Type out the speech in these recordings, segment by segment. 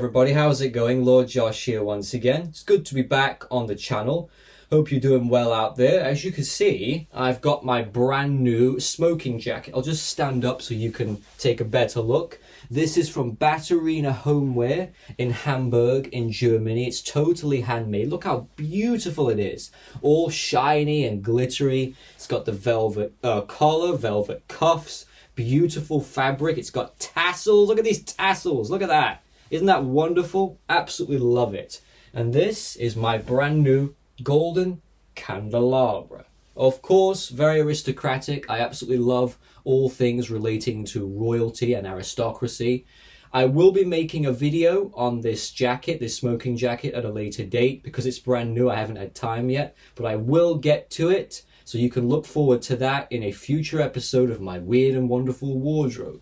everybody, how's it going? Lord Josh here once again. It's good to be back on the channel. Hope you're doing well out there. As you can see, I've got my brand new smoking jacket. I'll just stand up so you can take a better look. This is from Batterina Homeware in Hamburg in Germany. It's totally handmade. Look how beautiful it is. All shiny and glittery. It's got the velvet collar, velvet cuffs, beautiful fabric. It's got tassels. Look at these tassels. Look at that. Isn't that wonderful? Absolutely love it. And this is my brand new golden candelabra. Of course, very aristocratic. I absolutely love all things relating to royalty and aristocracy. I will be making a video on this jacket, this smoking jacket, at a later date because it's brand new. I haven't had time yet, but I will get to it. So you can look forward to that in a future episode of my weird and wonderful wardrobe.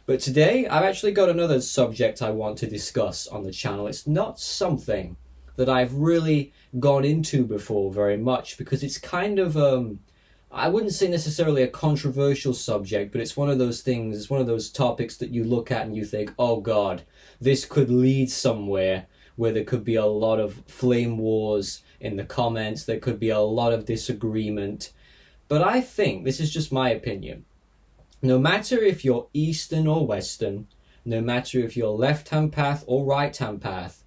But today, I've actually got another subject I want to discuss on the channel. It's not something that I've really gone into before very much because it's kind of, I wouldn't say necessarily a controversial subject, but it's one of those things, it's one of those topics that you look at and you think, oh God, this could lead somewhere where there could be a lot of flame wars in the comments, there could be a lot of disagreement. But I think, this is just my opinion, no matter if you're Eastern or Western, no matter if you're left-hand path or right-hand path,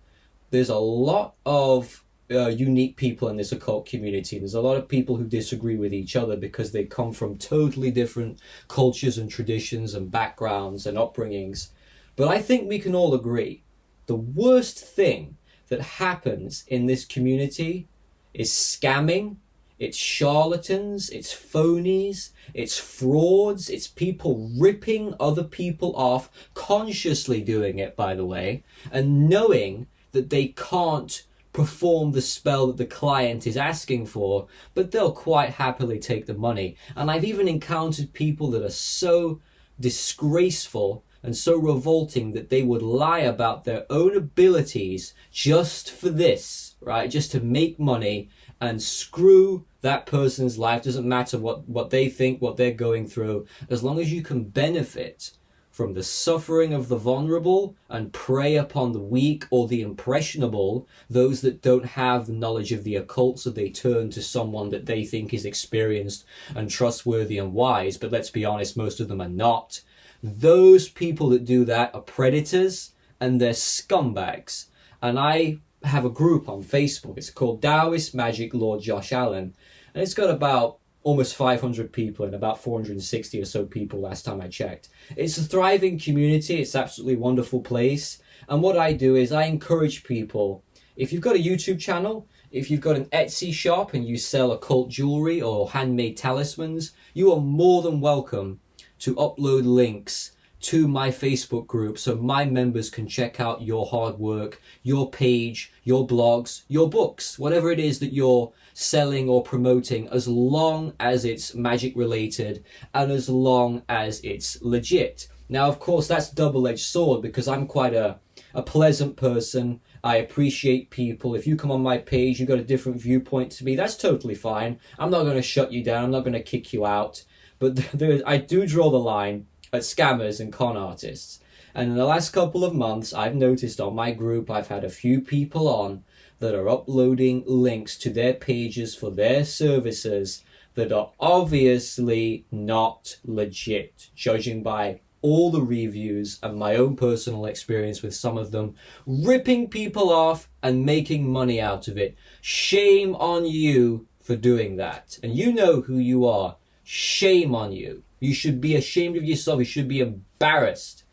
there's a lot of unique people in this occult community. There's a lot of people who disagree with each other because they come from totally different cultures and traditions and backgrounds and upbringings. But I think we can all agree the worst thing that happens in this community is scamming. It's charlatans, it's phonies, it's frauds, it's people ripping other people off, consciously doing it, by the way, and knowing that they can't perform the spell that the client is asking for, but they'll quite happily take the money. And I've even encountered people that are so disgraceful and so revolting that they would lie about their own abilities just for this, right? Just to make money and screw that person's life. Doesn't matter what they think, what they're going through, as long as you can benefit from the suffering of the vulnerable and prey upon the weak or the impressionable, those that don't have the knowledge of the occult, so they turn to someone that they think is experienced and trustworthy and wise, but let's be honest, most of them are not. Those people that do that are predators and they're scumbags. And I have a group on Facebook. It's called Taoist Magic Lord Josh Allen. And it's got about almost 500 people and about 460 or so people last time I checked. It's a thriving community. It's an absolutely wonderful place. And what I do is I encourage people, if you've got a YouTube channel, if you've got an Etsy shop and you sell occult jewelry or handmade talismans, you are more than welcome to upload links to my Facebook group so my members can check out your hard work, your page, your blogs, your books, whatever it is that you're selling or promoting, as long as it's magic related and as long as it's legit. Now, of course, that's a double-edged sword because I'm quite a pleasant person. I appreciate people. If you come on my page, you've got a different viewpoint to me, that's totally fine. I'm not going to shut you down. I'm not going to kick you out. But I do draw the line at scammers and con artists. And in the last couple of months, I've noticed on my group, I've had a few people on that are uploading links to their pages for their services that are obviously not legit, judging by all the reviews and my own personal experience with some of them, ripping people off and making money out of it. Shame on you for doing that. And you know who you are. Shame on you. You should be ashamed of yourself. You should be embarrassed.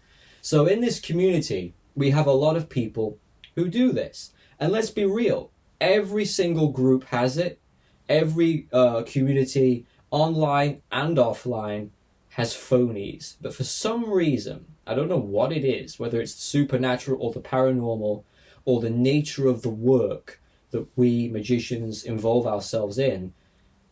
So in this community, we have a lot of people who do this. And let's be real. Every single group has it. Every community, online and offline, has phonies. But for some reason, I don't know what it is, whether it's the supernatural or the paranormal or the nature of the work that we magicians involve ourselves in,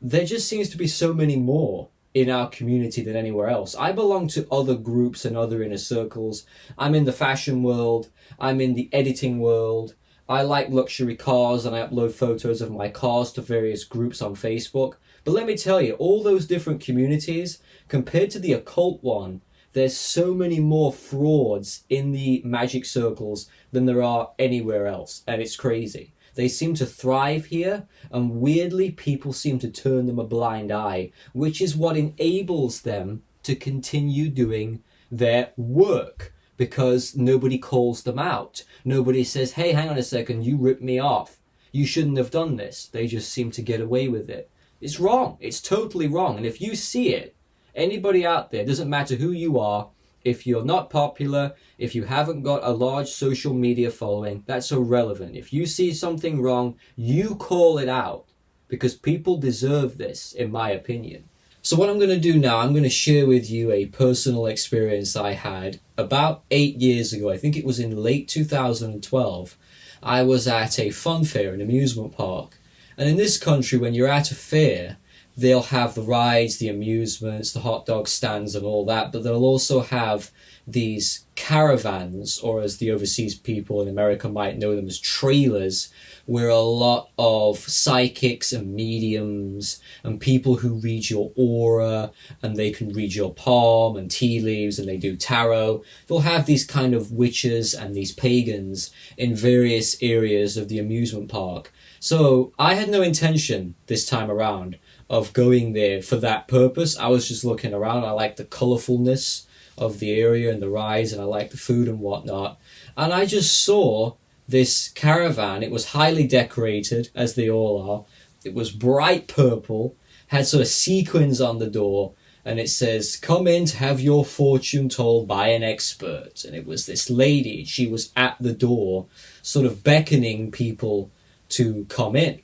there just seems to be so many more in our community than anywhere else. I belong to other groups and other inner circles. I'm in the fashion world. I'm in the editing world. I like luxury cars and I upload photos of my cars to various groups on Facebook. But let me tell you, all those different communities, compared to the occult one, There's so many more frauds in the magic circles than there are anywhere else, and it's crazy. They seem to thrive here, and weirdly people seem to turn them a blind eye, which is what enables them to continue doing their work, because nobody calls them out. Nobody says, hey, hang on a second, you ripped me off. You shouldn't have done this. They just seem to get away with it. It's wrong. It's totally wrong. And if you see it, anybody out there, doesn't matter who you are, if you're not popular, if you haven't got a large social media following, that's irrelevant. If you see something wrong, you call it out, because people deserve this, in my opinion. So what I'm going to do now, I'm going to share with you a personal experience I had about 8 years ago. I think it was in late 2012. I was at a fun fair, an amusement park. And in this country, when you're at a fair, they'll have the rides, the amusements, the hot dog stands and all that, but they'll also have these caravans, or as the overseas people in America might know them as trailers, where a lot of psychics and mediums and people who read your aura, and they can read your palm and tea leaves, and they do tarot. They'll have these kind of witches and these pagans in various areas of the amusement park. So I had no intention this time around of going there for that purpose. I was just looking around. I like the colourfulness of the area and the rides, and I like the food and whatnot. And I just saw this caravan. It was highly decorated, as they all are. It was bright purple, had sort of sequins on the door, and it says, come in to have your fortune told by an expert. And it was this lady. She was at the door, sort of beckoning people to come in.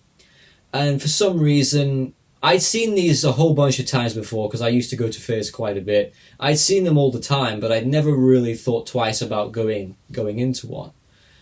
And for some reason, I'd seen these a whole bunch of times before, because I used to go to fairs quite a bit. I'd seen them all the time, but I'd never really thought twice about going into one.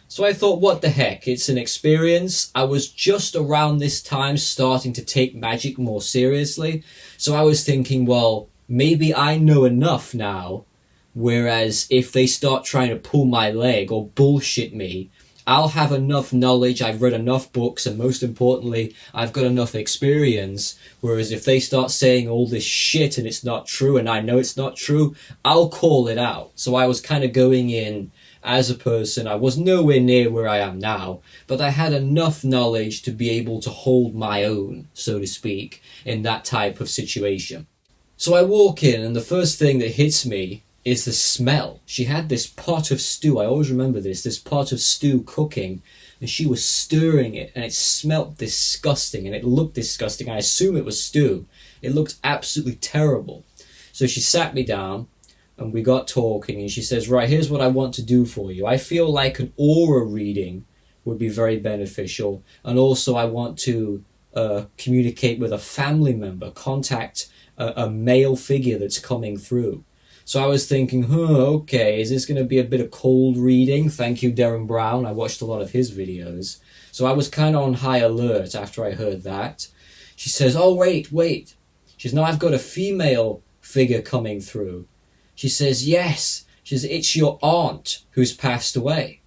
So I thought, what the heck, it's an experience. I was just around this time starting to take magic more seriously. So I was thinking, well, maybe I know enough now, whereas if they start trying to pull my leg or bullshit me, I'll have enough knowledge, I've read enough books, and most importantly, I've got enough experience. Whereas if they start saying all this shit and it's not true, and I know it's not true, I'll call it out. So I was kind of going in as a person. I was nowhere near where I am now, but I had enough knowledge to be able to hold my own, so to speak, in that type of situation. So I walk in, and the first thing that hits me is the smell. She had this pot of stew, I always remember this pot of stew cooking, and she was stirring it, and it smelt disgusting, and it looked disgusting. I assume it was stew. It looked absolutely terrible. So she sat me down, and we got talking, and she says, right, here's what I want to do for you. I feel like an aura reading would be very beneficial, and also I want to communicate with a family member, contact a male figure that's coming through. So I was thinking, okay, is this going to be a bit of cold reading? Thank you, Darren Brown. I watched a lot of his videos. So I was kind of on high alert after I heard that. She says, oh, wait. She says, no, I've got a female figure coming through. She says, yes. She says, it's your aunt who's passed away.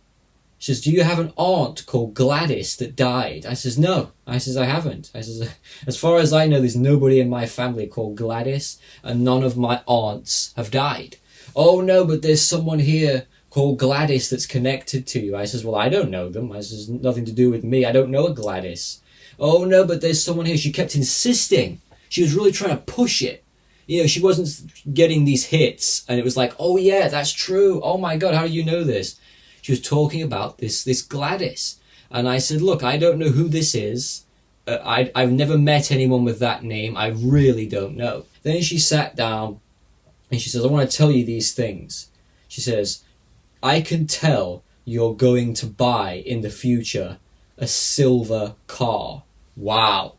She says, do you have an aunt called Gladys that died? I says, no. I says, I haven't. I says, as far as I know, there's nobody in my family called Gladys, and none of my aunts have died. Oh, no, but there's someone here called Gladys that's connected to you. I says, well, I don't know them. I says, nothing to do with me. I don't know a Gladys. Oh, no, but there's someone here. She kept insisting. She was really trying to push it. You know, she wasn't getting these hits, and it was like, oh, yeah, that's true. Oh, my God, how do you know this? She was talking about this Gladys. And I said, look, I don't know who this is. I've never met anyone with that name. I really don't know. Then she sat down and she says, I want to tell you these things. She says, I can tell you're going to buy in the future a silver car. Wow.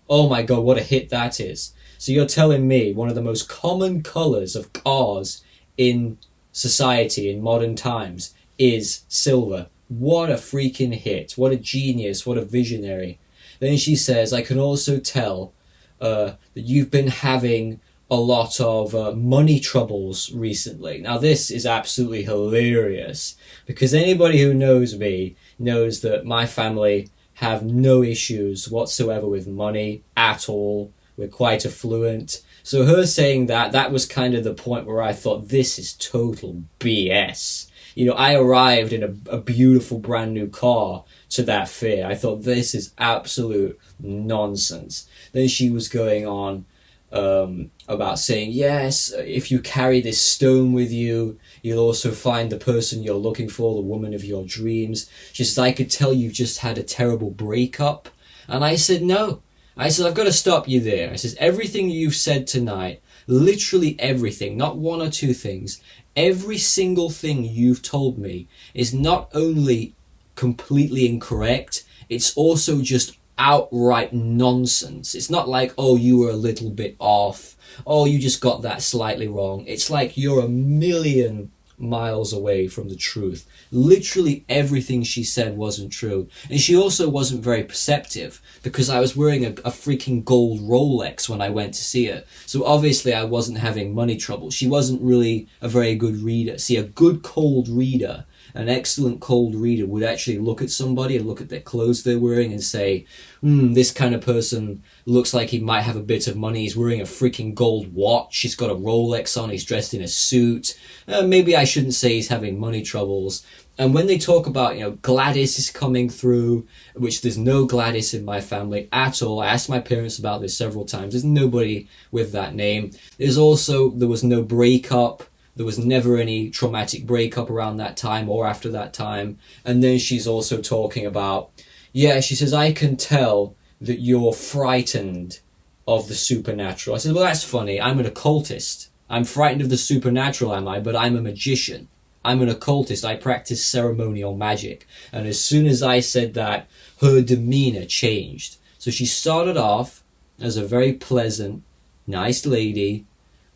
Oh my God, what a hit that is. So you're telling me one of the most common colours of cars in society in modern times is silver. What a freaking hit. What a genius. What a visionary. Then she says, I can also tell that you've been having a lot of money troubles recently. Now this is absolutely hilarious, because anybody who knows me knows that my family have no issues whatsoever with money at all. We're quite affluent. So her saying that was kind of the point where I thought, this is total BS. You know, I arrived in a beautiful brand new car to that fair. I thought, this is absolute nonsense. Then she was going on about saying, yes, if you carry this stone with you, you'll also find the person you're looking for, the woman of your dreams. She says, I could tell you just had a terrible breakup. And I said, no. I said, I've got to stop you there. I said, everything you've said tonight, literally everything, not one or two things, every single thing you've told me is not only completely incorrect, it's also just outright nonsense. It's not like, oh, you were a little bit off, oh, you just got that slightly wrong. It's like you're a million miles away from the truth. Literally everything she said wasn't true. And she also wasn't very perceptive, because I was wearing a freaking gold Rolex when I went to see her. So obviously I wasn't having money trouble. She wasn't really a very good reader. See, a good cold reader, an excellent cold reader, would actually look at somebody and look at their clothes they're wearing and say, this kind of person looks like he might have a bit of money. He's wearing a freaking gold watch. He's got a Rolex on. He's dressed in a suit. Maybe I shouldn't say he's having money troubles. And when they talk about, you know, Gladys is coming through, which there's no Gladys in my family at all. I asked my parents about this several times. There's nobody with that name. There was no breakup. There was never any traumatic breakup around that time or after that time. And then she's also talking about, yeah, she says, I can tell that you're frightened of the supernatural. I said, well, that's funny. I'm an occultist. I'm frightened of the supernatural, am I? But I'm a magician. I'm an occultist. I practice ceremonial magic. And as soon as I said that, her demeanor changed. So she started off as a very pleasant, nice lady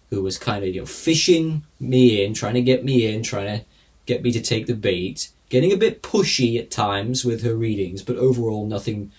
who was kind of, you know, fishing me in, trying to get me in, trying to get me to take the bait, getting a bit pushy at times with her readings, but overall nothing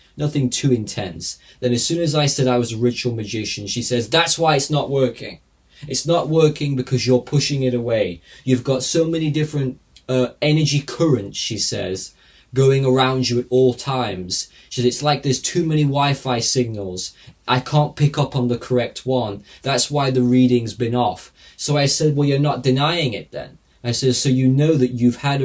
too intense. Then as soon as I said I was a ritual magician, she says, that's why it's not working. It's not working because you're pushing it away. You've got so many different energy currents, she says, going around you at all times. She says, it's like there's too many Wi-Fi signals. I can't pick up on the correct one. That's why the reading's been off. So I said, well, you're not denying it then. I said, so you know that you've had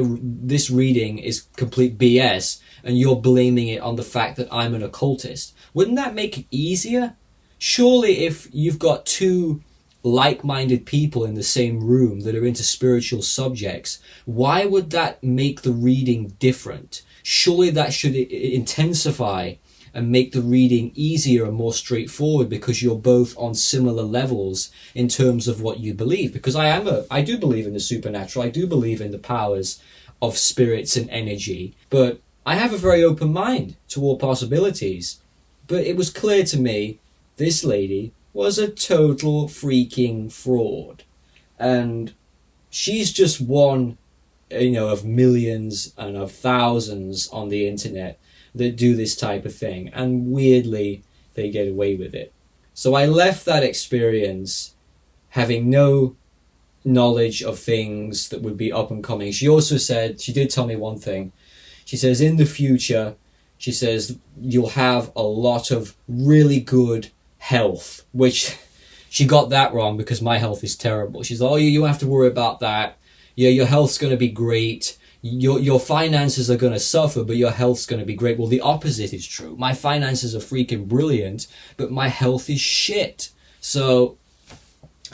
this reading is complete BS and you're blaming it on the fact that I'm an occultist. Wouldn't that make it easier? Surely if you've got two like-minded people in the same room that are into spiritual subjects, why would that make the reading different? Surely that should intensify and make the reading easier and more straightforward, because you're both on similar levels in terms of what you believe. Because I do believe in the supernatural. I do believe in the powers of spirits and energy, but I have a very open mind to all possibilities. But it was clear to me this lady was a total freaking fraud. And she's just one, you know, of millions and of thousands on the internet that do this type of thing. And weirdly, they get away with it. So I left that experience having no knowledge of things that would be up and coming. She also said, she did tell me one thing. She says, in the future, she says, you'll have a lot of really good health, which she got that wrong because my health is terrible. She's like, oh, you don't have to worry about that. Yeah, your health's going to be great. Your finances are going to suffer, but your health's going to be great. Well, the opposite is true. My finances are freaking brilliant, but my health is shit. So,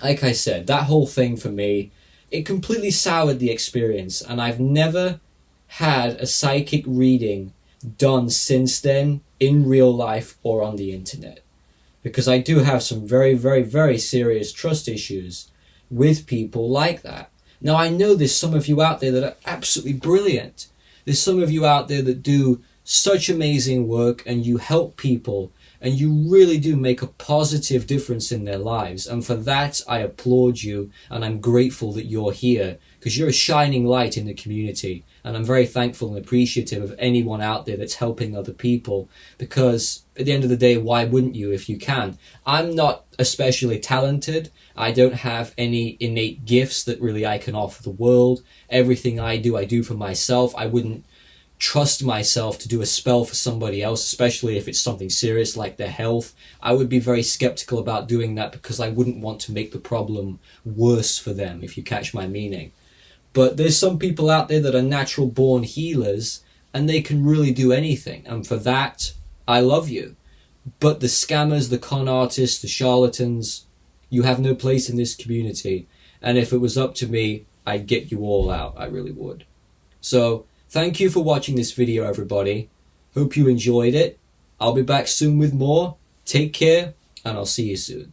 like I said, that whole thing for me, it completely soured the experience, and I've never had a psychic reading done since then in real life or on the internet. Because I do have some very, very, very serious trust issues with people like that. Now, I know there's some of you out there that are absolutely brilliant. There's some of you out there that do such amazing work and you help people and you really do make a positive difference in their lives. And for that, I applaud you and I'm grateful that you're here because you're a shining light in the community. And I'm very thankful and appreciative of anyone out there that's helping other people, because at the end of the day, why wouldn't you if you can? I'm not especially talented. I don't have any innate gifts that really I can offer the world. Everything I do for myself. I wouldn't trust myself to do a spell for somebody else, especially if it's something serious like their health. I would be very skeptical about doing that because I wouldn't want to make the problem worse for them, if you catch my meaning. But there's some people out there that are natural born healers and they can really do anything. And for that, I love you. But the scammers, the con artists, the charlatans, you have no place in this community. And if it was up to me, I'd get you all out. I really would. So thank you for watching this video, everybody. Hope you enjoyed it. I'll be back soon with more. Take care, and I'll see you soon.